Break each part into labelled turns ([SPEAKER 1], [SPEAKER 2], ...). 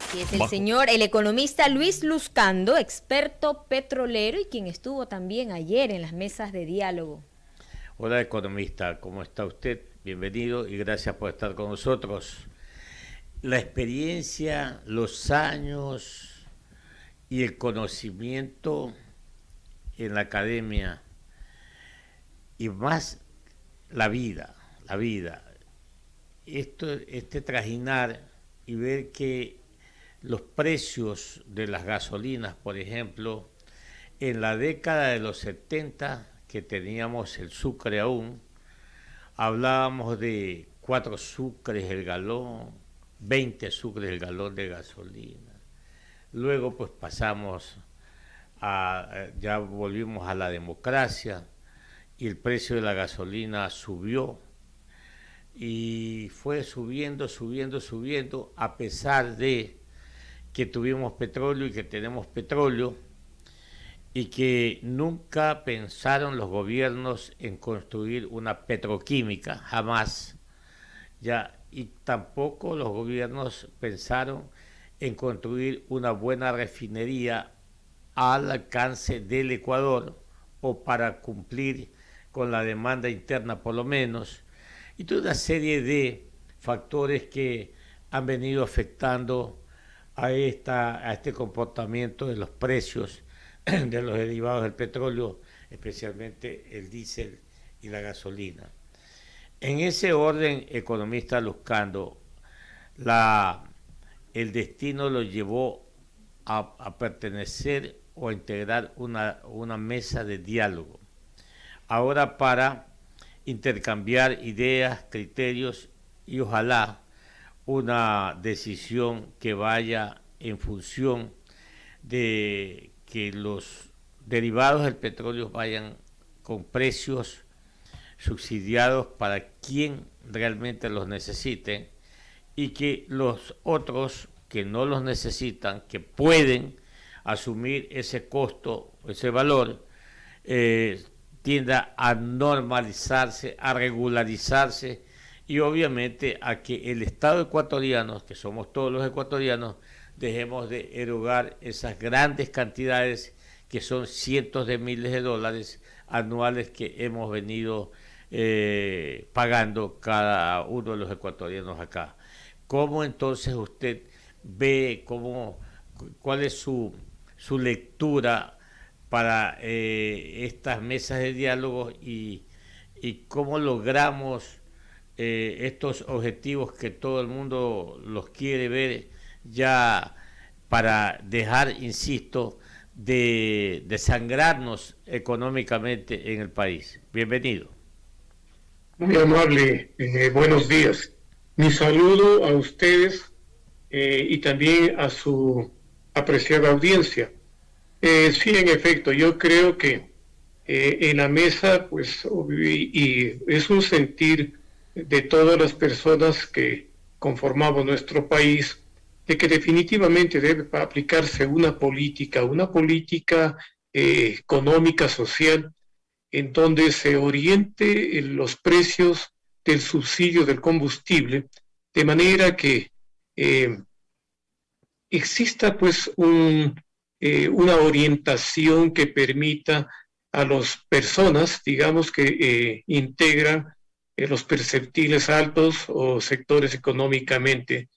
[SPEAKER 1] Así es, el economista Luis Luzcando, experto petrolero y quien estuvo también ayer en las mesas de diálogo.
[SPEAKER 2] Hola economista, ¿cómo está usted? Bienvenido y gracias por estar con nosotros. La experiencia, los años y el conocimiento en la academia y más la vida, este trajinar y ver que los precios de las gasolinas, por ejemplo, en la década de los 70, que teníamos el sucre aún, hablábamos de 4 sucres el galón, 20 sucres el galón de gasolina. Luego pues ya volvimos a la democracia y el precio de la gasolina subió y fue subiendo, a pesar de que tuvimos petróleo y que tenemos petróleo, y que nunca pensaron los gobiernos en construir una petroquímica, jamás, y tampoco los gobiernos pensaron en construir una buena refinería al alcance del Ecuador o para cumplir con la demanda interna por lo menos, y toda una serie de factores que han venido afectando a este comportamiento de los precios de los derivados del petróleo, especialmente el diésel y la gasolina. En ese orden, economista Luzcando, el destino lo llevó a pertenecer o a integrar una mesa de diálogo. Ahora para intercambiar ideas, criterios y ojalá una decisión que vaya en función de que los derivados del petróleo vayan con precios subsidiados para quien realmente los necesite y que los otros que no los necesitan, que pueden asumir ese costo, ese valor, tienda a normalizarse, a regularizarse y obviamente a que el Estado ecuatoriano, que somos todos los ecuatorianos, dejemos de erogar esas grandes cantidades que son cientos de miles de dólares anuales que hemos venido pagando cada uno de los ecuatorianos acá. ¿Cómo entonces usted ve, cuál es su lectura para estas mesas de diálogo y cómo logramos estos objetivos que todo el mundo los quiere ver ya para dejar, insisto, de desangrarnos económicamente en el país? Bienvenido.
[SPEAKER 3] Muy amable, buenos días. Mi saludo a ustedes y también a su apreciada audiencia. Sí, en efecto, yo creo que en la mesa, pues, y es un sentir de todas las personas que conformamos nuestro país, de que definitivamente debe aplicarse una política económica, social, en donde se oriente los precios del subsidio del combustible, de manera que exista pues una orientación que permita a las personas, digamos, que integran los perceptiles altos o sectores económicamente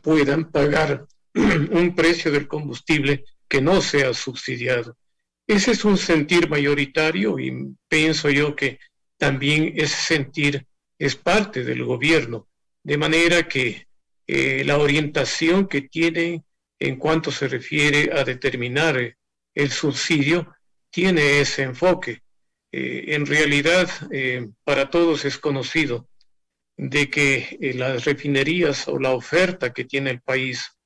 [SPEAKER 3] puedan pagar un precio del combustible que no sea subsidiado. Ese es un sentir mayoritario y pienso yo que también ese sentir es parte del gobierno, de manera que la orientación que tienen en cuanto se refiere a determinar el subsidio tiene ese enfoque. En realidad, para todos es conocido de que las refinerías o la oferta que tiene el país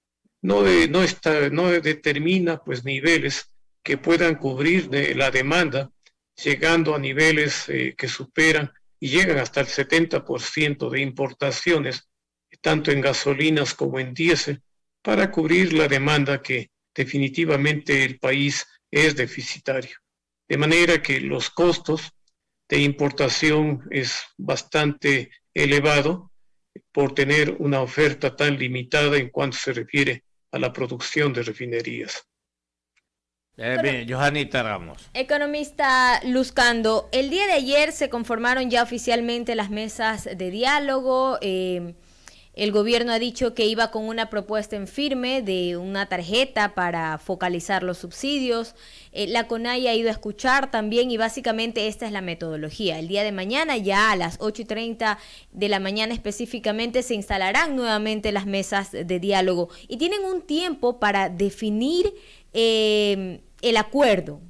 [SPEAKER 3] no determina pues niveles que puedan cubrir de la demanda, llegando a niveles que superan y llegan hasta el 70% de importaciones, tanto en gasolinas como en diésel, para cubrir la demanda que definitivamente el país es deficitario. De manera que los costos de importación es bastante elevado por tener una oferta tan limitada en cuanto se refiere a la producción de refinerías.
[SPEAKER 2] Bien, Johanita Ramos.
[SPEAKER 1] Economista Luzcando, el día de ayer se conformaron ya oficialmente las mesas de diálogo. El gobierno ha dicho que iba con una propuesta en firme de una tarjeta para focalizar los subsidios. La CONAIE ha ido a escuchar también y básicamente esta es la metodología. El día de mañana, ya a las 8:30 de la mañana específicamente, se instalarán nuevamente las mesas de diálogo y tienen un tiempo para definir el acuerdo.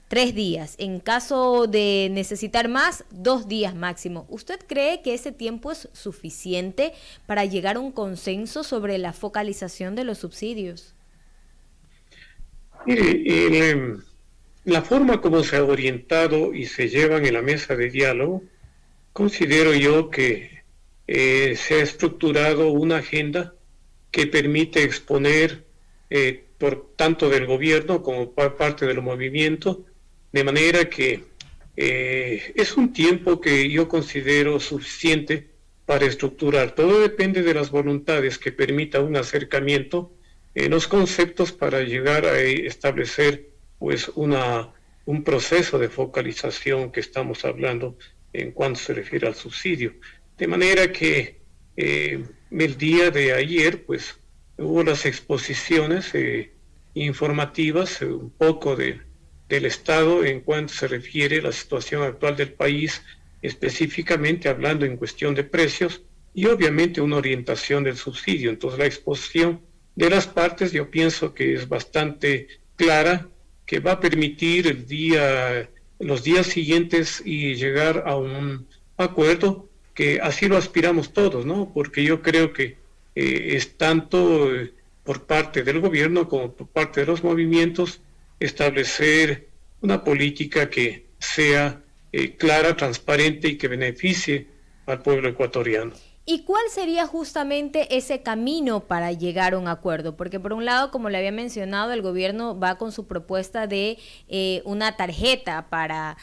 [SPEAKER 1] 3 días. En caso de necesitar más, 2 días máximo. ¿Usted cree que ese tiempo es suficiente para llegar a un consenso sobre la focalización de los subsidios?
[SPEAKER 3] Mire, la forma como se ha orientado y se llevan en la mesa de diálogo, considero yo que se ha estructurado una agenda que permite exponer por tanto del gobierno como por parte del movimiento, de manera que es un tiempo que yo considero suficiente para estructurar. Todo depende de las voluntades que permita un acercamiento en los conceptos para llegar a establecer pues un proceso de focalización que estamos hablando en cuanto se refiere al subsidio. De manera que el día de ayer pues hubo las exposiciones informativas, un poco del Estado en cuanto se refiere a la situación actual del país, específicamente hablando en cuestión de precios y obviamente una orientación del subsidio. Entonces la exposición de las partes yo pienso que es bastante clara, que va a permitir los días siguientes y llegar a un acuerdo que así lo aspiramos todos, ¿no? Porque yo creo que es tanto por parte del gobierno como por parte de los movimientos establecer una política que sea clara, transparente y que beneficie al pueblo ecuatoriano.
[SPEAKER 1] ¿Y cuál sería justamente ese camino para llegar a un acuerdo? Porque por un lado, como le había mencionado, el gobierno va con su propuesta de una tarjeta para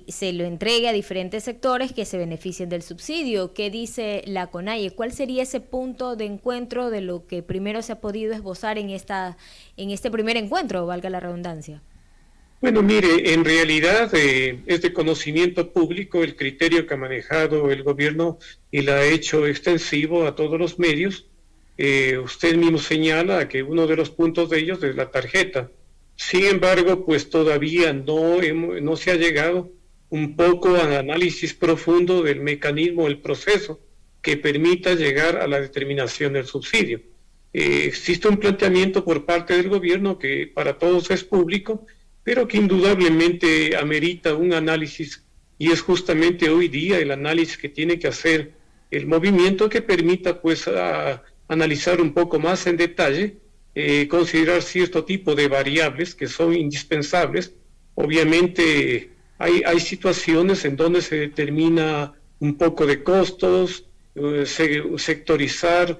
[SPEAKER 1] se lo entregue a diferentes sectores que se beneficien del subsidio. ¿Qué dice la CONAIE? ¿Cuál sería ese punto de encuentro de lo que primero se ha podido esbozar en este primer encuentro, valga la redundancia?
[SPEAKER 3] Bueno, mire, en realidad es de conocimiento público el criterio que ha manejado el gobierno y la ha hecho extensivo a todos los medios. Usted mismo señala que uno de los puntos de ellos es la tarjeta. Sin embargo, pues todavía no se ha llegado un poco al análisis profundo del mecanismo, el proceso que permita llegar a la determinación del subsidio. Existe un planteamiento por parte del gobierno que para todos es público, pero que indudablemente amerita un análisis, y es justamente hoy día el análisis que tiene que hacer el movimiento que permita pues analizar un poco más en detalle, considerar cierto tipo de variables que son indispensables. Obviamente hay situaciones en donde se determina un poco de costos, sectorizar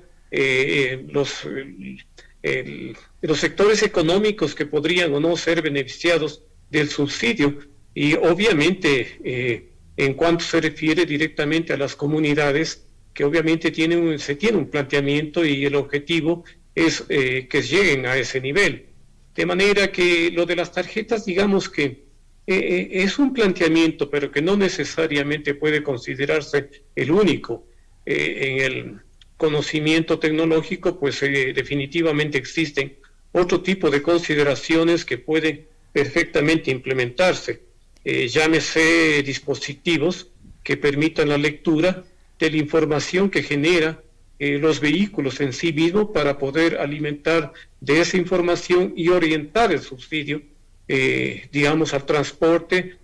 [SPEAKER 3] los sectores económicos que podrían o no ser beneficiados del subsidio y obviamente en cuanto se refiere directamente a las comunidades que obviamente se tiene un planteamiento y el objetivo es que lleguen a ese nivel. De manera que lo de las tarjetas, digamos que es un planteamiento, pero que no necesariamente puede considerarse el único. En el conocimiento tecnológico, pues definitivamente existen otro tipo de consideraciones que pueden perfectamente implementarse. Llámese dispositivos que permitan la lectura de la información que genera los vehículos en sí mismos para poder alimentar de esa información y orientar el subsidio, digamos, al transporte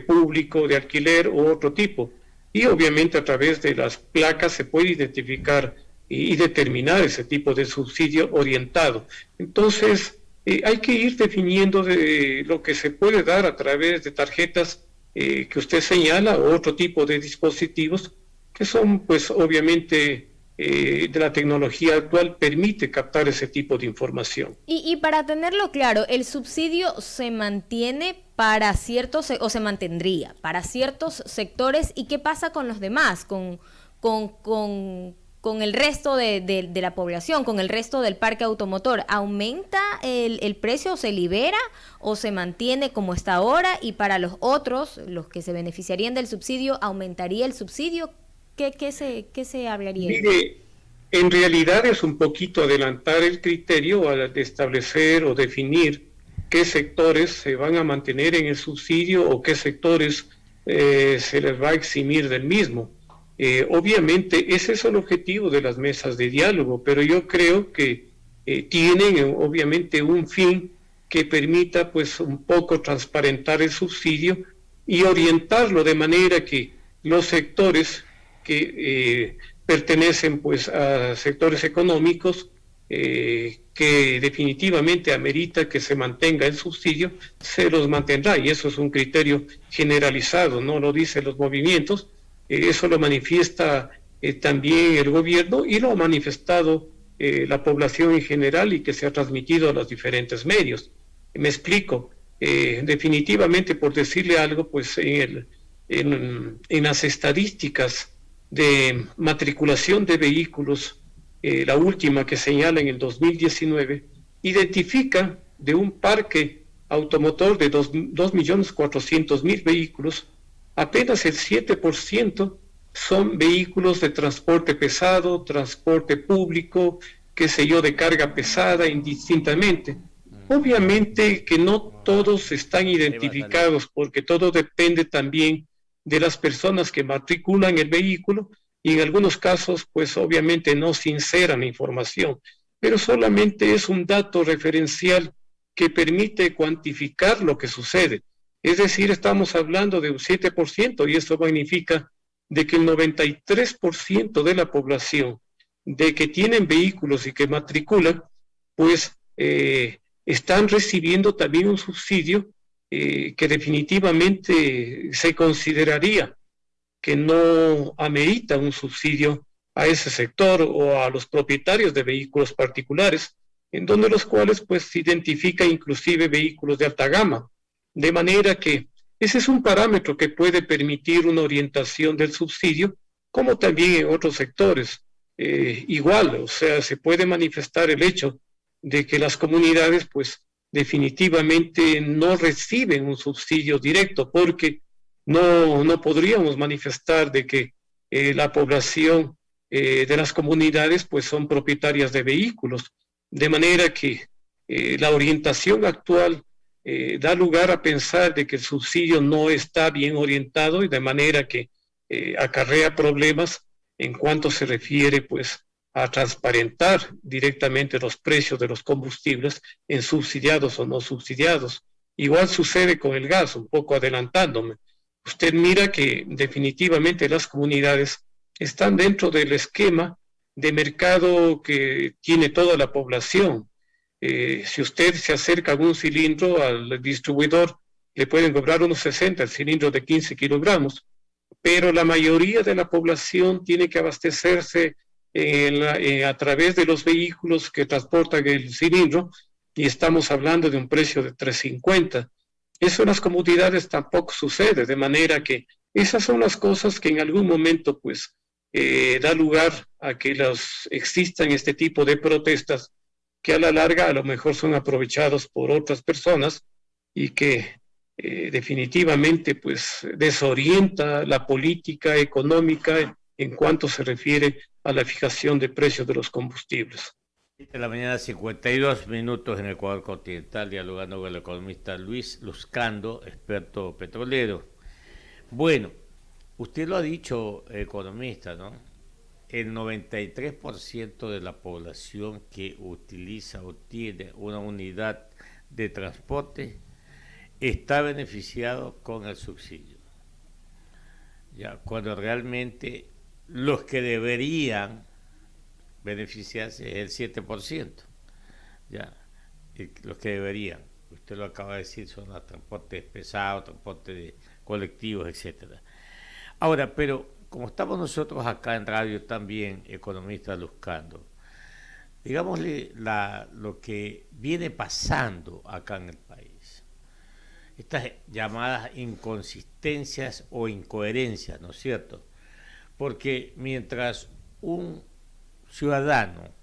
[SPEAKER 3] público, de alquiler u otro tipo. Y obviamente a través de las placas se puede identificar y determinar ese tipo de subsidio orientado. Entonces, hay que ir definiendo de lo que se puede dar a través de tarjetas que usted señala o otro tipo de dispositivos que son, pues, obviamente, de la tecnología actual permite captar ese tipo de información.
[SPEAKER 1] Y para tenerlo claro, ¿el subsidio se mantiene para ciertos, o se mantendría para ciertos sectores? ¿Y qué pasa con los demás? Con con el resto de la población, con el resto del parque automotor? ¿Aumenta el precio, se libera o se mantiene como está ahora? Y para los otros, los que se beneficiarían del subsidio, ¿aumentaría el subsidio? ¿Qué se hablaría?
[SPEAKER 3] Mire, en realidad es un poquito adelantar el criterio al establecer o definir qué sectores se van a mantener en el subsidio o qué sectores se les va a eximir del mismo. Obviamente ese es el objetivo de las mesas de diálogo, pero yo creo que tienen obviamente un fin que permita pues un poco transparentar el subsidio y orientarlo de manera que los sectores que pertenecen pues a sectores económicos que definitivamente amerita que se mantenga el subsidio, se los mantendrá, y eso es un criterio generalizado, no lo dicen los movimientos, eso lo manifiesta también el gobierno y lo ha manifestado la población en general y que se ha transmitido a los diferentes medios. Me explico, definitivamente por decirle algo, pues en las estadísticas de matriculación de vehículos, la última que señala en el 2019, identifica de un parque automotor de 2.400.000 vehículos, apenas el 7% son vehículos de transporte pesado, transporte público, qué sé yo, de carga pesada, indistintamente. Obviamente que no todos están identificados, porque todo depende también de las personas que matriculan el vehículo, y en algunos casos, pues obviamente no sinceran información, pero solamente es un dato referencial que permite cuantificar lo que sucede. Es decir, estamos hablando de un 7%, y esto significa de que el 93% de la población de que tienen vehículos y que matriculan, pues están recibiendo también un subsidio que definitivamente se consideraría que no amerita un subsidio a ese sector o a los propietarios de vehículos particulares, en donde los cuales pues se identifica inclusive vehículos de alta gama, de manera que ese es un parámetro que puede permitir una orientación del subsidio, como también en otros sectores. Igual, o sea, se puede manifestar el hecho de que las comunidades pues definitivamente no reciben un subsidio directo, porque no podríamos manifestar de que la población de las comunidades pues son propietarias de vehículos, de manera que la orientación actual da lugar a pensar de que el subsidio no está bien orientado, y de manera que acarrea problemas en cuanto se refiere pues a transparentar directamente los precios de los combustibles en subsidiados o no subsidiados. Igual sucede con el gas, un poco adelantándome. Usted mira que definitivamente las comunidades están dentro del esquema de mercado que tiene toda la población. Si usted se acerca a un cilindro al distribuidor, le pueden cobrar unos 60 el cilindro de 15 kilogramos, pero la mayoría de la población tiene que abastecerse a través de los vehículos que transportan el cilindro, y estamos hablando de un precio de 3.50. Eso en las comunidades tampoco sucede, de manera que esas son las cosas que en algún momento pues da lugar a que existan este tipo de protestas, que a la larga a lo mejor son aprovechados por otras personas y que definitivamente pues desorienta la política económica en cuanto se refiere a la fijación de precios de los combustibles.
[SPEAKER 2] De la mañana, 52 minutos en Ecuador continental, dialogando con el economista Luis Luscando, experto petrolero. Bueno, usted lo ha dicho, economista, ¿no? El 93% de la población que utiliza o tiene una unidad de transporte está beneficiado con el subsidio. Ya, cuando realmente los que deberían beneficiarse es el 7%. Ya, los que deberían. Usted lo acaba de decir, son los transportes pesados, transportes de colectivos, etcétera. Ahora, pero como estamos nosotros acá en radio también, economistas Luscando, digámosle lo que viene pasando acá en el país, estas llamadas inconsistencias o incoherencias, ¿no es cierto? Porque mientras un ciudadano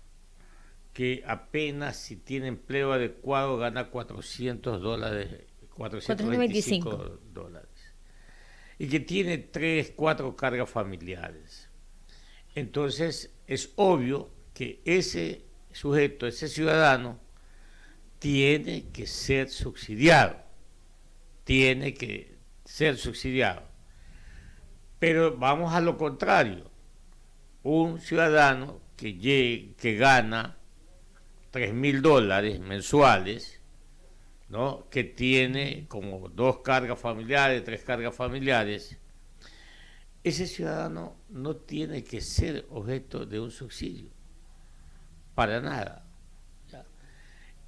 [SPEAKER 2] que apenas si tiene empleo adecuado gana $400, 425 dólares, y que tiene 3, 4 cargas familiares. Entonces es obvio que ese sujeto, ese ciudadano, tiene que ser subsidiado, Pero vamos a lo contrario, un ciudadano que gana $3,000 mensuales, ¿no? Que tiene como 2 cargas familiares, 3 cargas familiares, ese ciudadano no tiene que ser objeto de un subsidio, para nada. ¿Ya?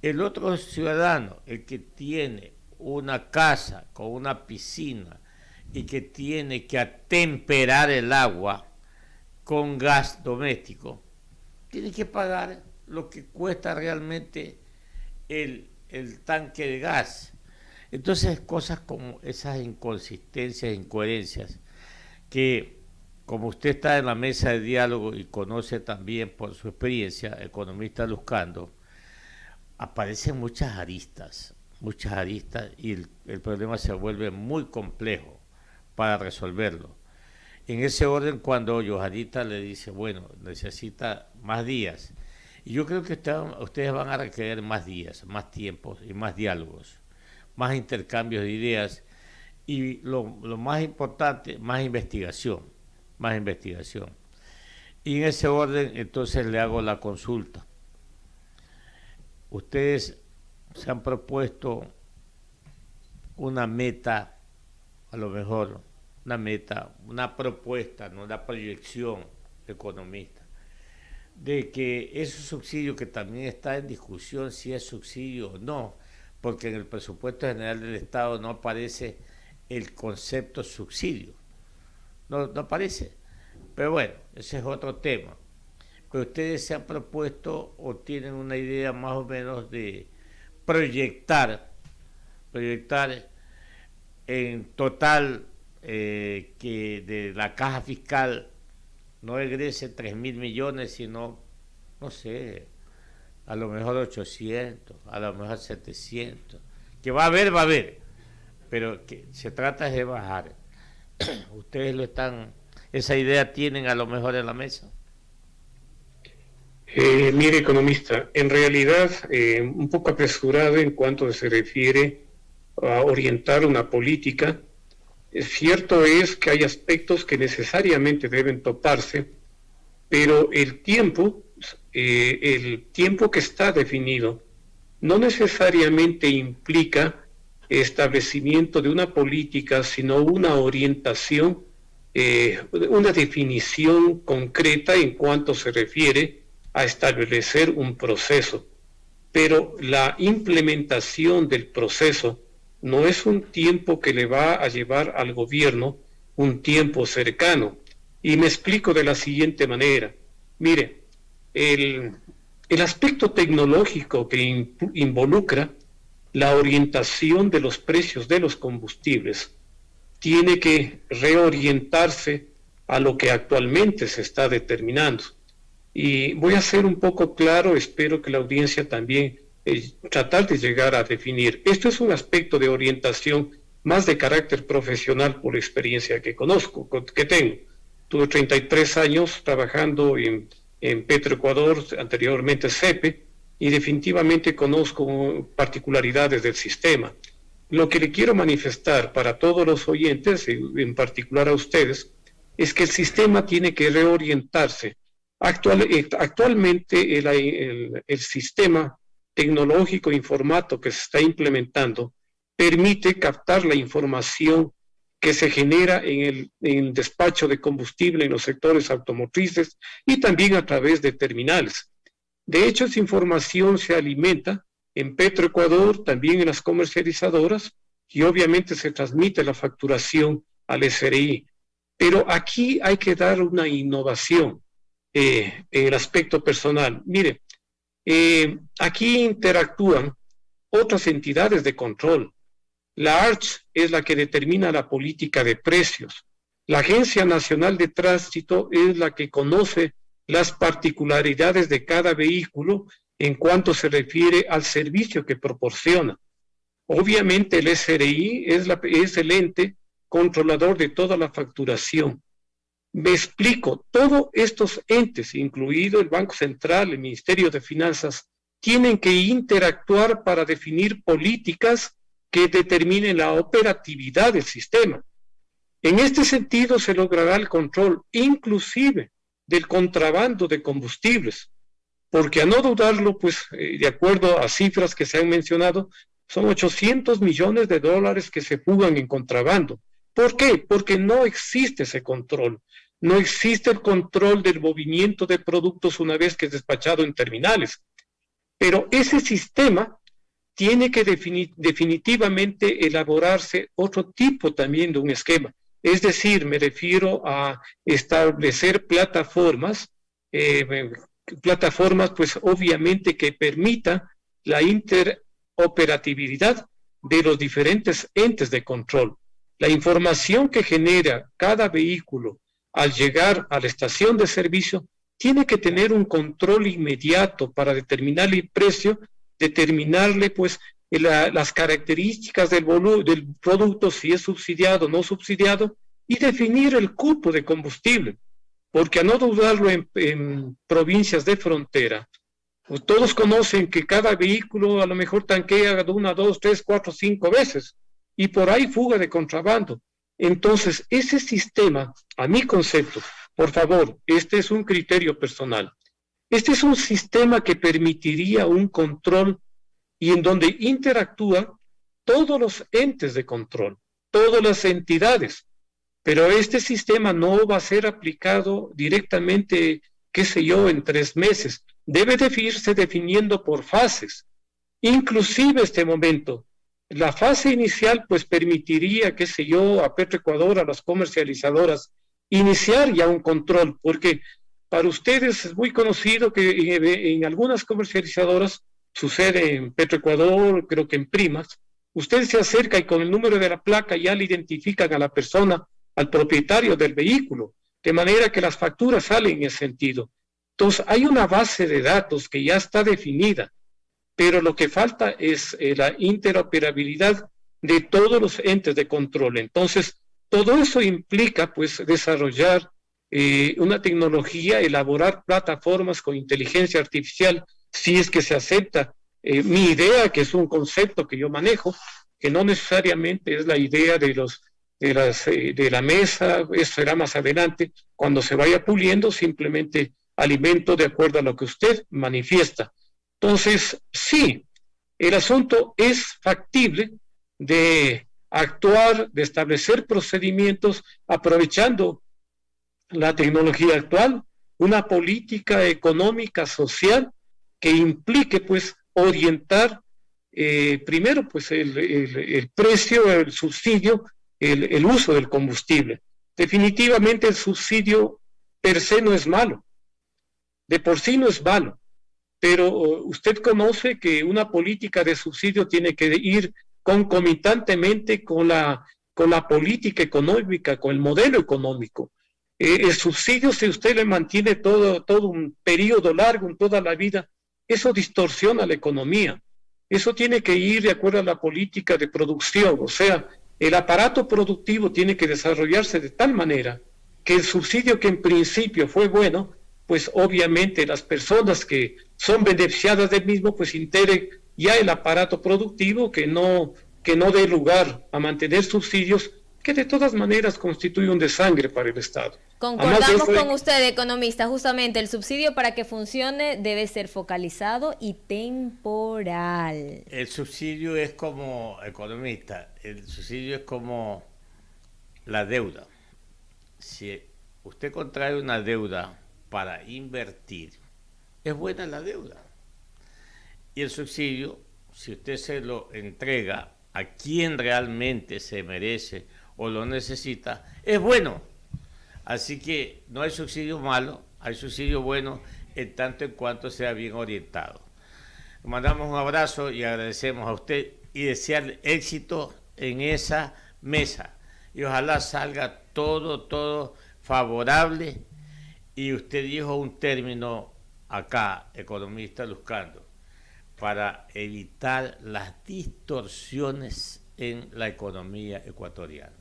[SPEAKER 2] El otro ciudadano, el que tiene una casa con una piscina y que tiene que atemperar el agua con gas doméstico, tiene que pagar lo que cuesta realmente el tanque de gas. Entonces, cosas como esas inconsistencias, incoherencias, que como usted está en la mesa de diálogo y conoce también por su experiencia, economista Luzcando, aparecen muchas aristas y el problema se vuelve muy complejo para resolverlo. En ese orden, cuando Johanita le dice, bueno, necesita más días, y yo creo que ustedes van a requerir más días, más tiempos y más diálogos, más intercambios de ideas y lo más importante, más investigación. Y en ese orden, entonces le hago la consulta. Ustedes se han propuesto una meta, a lo mejor una propuesta, no una proyección economista, de que ese subsidio, que también está en discusión si es subsidio o no, porque en el presupuesto general del Estado no aparece el concepto subsidio, no aparece, pero bueno, ese es otro tema. Pero ustedes se han propuesto o tienen una idea más o menos de proyectar en total, que de la caja fiscal no egrese 3,000 millones, sino, no sé, a lo mejor 800, a lo mejor 700, que va a haber, pero que se trata de bajar. Ustedes esa idea tienen a lo mejor en la mesa.
[SPEAKER 3] Mire, economista, en realidad un poco apresurado en cuanto se refiere a orientar una política. Cierto es que hay aspectos que necesariamente deben toparse, pero el tiempo que está definido no necesariamente implica establecimiento de una política, sino una orientación, una definición concreta en cuanto se refiere a establecer un proceso. Pero la implementación del proceso no es un tiempo que le va a llevar al gobierno un tiempo cercano. Y me explico de la siguiente manera. Mire, el aspecto tecnológico que involucra la orientación de los precios de los combustibles tiene que reorientarse a lo que actualmente se está determinando. Y voy a ser un poco claro, espero que la audiencia también tratar de llegar a definir. Esto es un aspecto de orientación más de carácter profesional por experiencia que tengo. Tuve 33 años trabajando en Petroecuador, anteriormente CEPE, y definitivamente conozco particularidades del sistema. Lo que le quiero manifestar para todos los oyentes, en particular a ustedes, es que el sistema tiene que reorientarse. Actualmente el sistema tecnológico y formato que se está implementando permite captar la información que se genera en el despacho de combustible en los sectores automotrices y también a través de terminales. De hecho, esa información se alimenta en Petroecuador, también en las comercializadoras, y obviamente se transmite la facturación al SRI. Pero aquí hay que dar una innovación en el aspecto personal. Mire, aquí interactúan otras entidades de control. La ARCH es la que determina la política de precios. La Agencia Nacional de Tránsito es la que conoce las particularidades de cada vehículo en cuanto se refiere al servicio que proporciona. Obviamente el SRI es el ente controlador de toda la facturación. Me explico, todos estos entes, incluido el Banco Central, el Ministerio de Finanzas, tienen que interactuar para definir políticas que determinen la operatividad del sistema. En este sentido se logrará el control, inclusive, del contrabando de combustibles, porque a no dudarlo, pues, de acuerdo a cifras que se han mencionado, son 800 millones de dólares que se fugan en contrabando. ¿Por qué? Porque no existe ese control. No existe el control del movimiento de productos una vez que es despachado en terminales. Pero ese sistema tiene que definitivamente elaborarse otro tipo también de un esquema. Es decir, me refiero a establecer plataformas pues obviamente que permita la interoperabilidad de los diferentes entes de control. La información que genera cada vehículo al llegar a la estación de servicio tiene que tener un control inmediato para determinar el precio, determinarle pues las características del producto, si es subsidiado o no subsidiado, y definir el cupo de combustible. Porque a no dudarlo en provincias de frontera, pues todos conocen que cada vehículo a lo mejor tanquea 1, 2, 3, 4, 5 veces, y por ahí fuga de contrabando. Entonces, ese sistema, a mi concepto, por favor, este es un criterio personal, este es un sistema que permitiría un control y en donde interactúan todos los entes de control, todas las entidades, pero este sistema no va a ser aplicado directamente, qué sé yo, en 3 meses, debe de irse definiendo por fases, inclusive este momento. La fase inicial pues permitiría, qué sé yo, a Petroecuador, a las comercializadoras, iniciar ya un control, porque para ustedes es muy conocido que en algunas comercializadoras, sucede en Petroecuador, creo que en Primas, usted se acerca y con el número de la placa ya le identifican a la persona, al propietario del vehículo, de manera que las facturas salen en ese sentido. Entonces hay una base de datos que ya está definida, pero lo que falta es la interoperabilidad de todos los entes de control. Entonces, todo eso implica, pues, desarrollar una tecnología, elaborar plataformas con inteligencia artificial, si es que se acepta mi idea, que es un concepto que yo manejo, que no necesariamente es la idea de la mesa, eso será más adelante, cuando se vaya puliendo, simplemente alimento de acuerdo a lo que usted manifiesta. Entonces, sí, el asunto es factible de actuar, de establecer procedimientos aprovechando la tecnología actual, una política económica, social, que implique, pues, orientar primero, pues, el precio, el subsidio, el uso del combustible. Definitivamente el subsidio per se no es malo, de por sí no es malo, pero usted conoce que una política de subsidio tiene que ir concomitantemente con la política económica, con el modelo económico. El subsidio, si usted le mantiene todo un periodo largo, en toda la vida, eso distorsiona la economía. Eso tiene que ir de acuerdo a la política de producción, o sea, el aparato productivo tiene que desarrollarse de tal manera que el subsidio que en principio fue bueno, pues obviamente las personas que son beneficiadas del mismo, pues integren ya el aparato productivo que no dé lugar a mantener subsidios que de todas maneras constituye un desangre para el Estado.
[SPEAKER 1] Concordamos con usted, economista, justamente el subsidio para que funcione debe ser focalizado y temporal.
[SPEAKER 2] El subsidio es como, economista, el subsidio es como la deuda. Si usted contrae una deuda para invertir, es buena la deuda. Y el subsidio, si usted se lo entrega a quien realmente se merece o lo necesita, es bueno. Así que no hay subsidio malo, hay subsidio bueno en tanto en cuanto sea bien orientado. Le mandamos un abrazo y agradecemos a usted y desearle éxito en esa mesa. Y ojalá salga todo favorable Y usted dijo un término acá, economista Luzcando, para evitar las distorsiones en la economía ecuatoriana.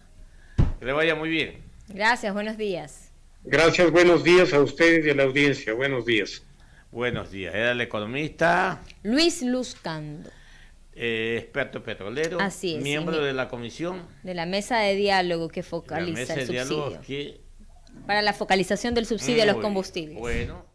[SPEAKER 2] Que le vaya muy bien.
[SPEAKER 1] Gracias, buenos días.
[SPEAKER 3] Gracias, buenos días a ustedes y a la audiencia. Buenos días.
[SPEAKER 2] Buenos días. Era el economista
[SPEAKER 1] Luis Luzcando.
[SPEAKER 2] Experto petrolero,
[SPEAKER 1] Así es,
[SPEAKER 2] miembro de la comisión.
[SPEAKER 1] De la mesa de diálogo que
[SPEAKER 2] La
[SPEAKER 1] focaliza
[SPEAKER 2] mesa
[SPEAKER 1] el
[SPEAKER 2] de diálogo
[SPEAKER 1] subsidio.
[SPEAKER 2] que
[SPEAKER 1] Para la focalización del subsidio a los combustibles.
[SPEAKER 2] bueno.